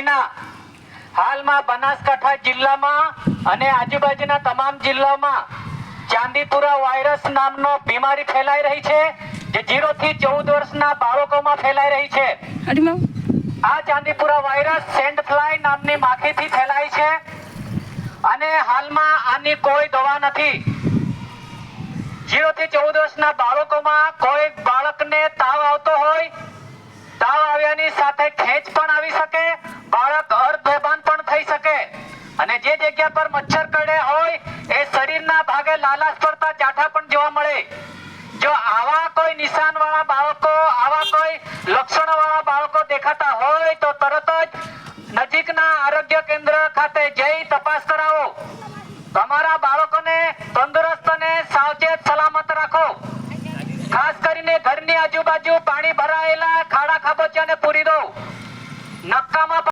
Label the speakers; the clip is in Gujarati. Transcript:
Speaker 1: હાલમાં બનાસકાંઠા જિલ્લામાં અને આજુબાજુના તમામ જિલ્લામાં ચાંદીપુરા વાયરસ નામનો બીમારી ફેલાઈ રહી છે, જે 0 થી 14 વર્ષના બાળકોમાં ફેલાઈ રહી છે। આ ચાંદીપુરા વાયરસ સેન્ડ ફ્લાય નામની માખીથી ફેલાય છે અને હાલમાં આની કોઈ દવા નથી। 0 થી 14 વર્ષના બાળકોમાં કોઈ બાળકને તાવ આવતો હોય, તાવ આવ્યાની સાથે ખેંચ પણ આવી શકે, બાળક અર્ધબેભાન પણ થઈ શકે અને જે જગ્યા પર મચ્છર કરડે હોય એ શરીરના ભાગે લાલાશ પડતા ચાઠા પણ જોવા મળે। જો આવા કોઈ નિશાનવાળા બાળકો, આવા કોઈ લક્ષણોવાળા બાળકો દેખાતા હોય તો તરત જ નજીકના આરોગ્ય કેન્દ્ર ખાતે જઈ તપાસ કરાવો। તમારા બાળકોને તંદુરસ્ત અને સાવચેત સલામત રાખો। ખાસ કરીને ઘરની આજુબાજુ પાણી ભરાયેલા ખાડા ખાબોચિયાને પૂરી દો। નક્કામાં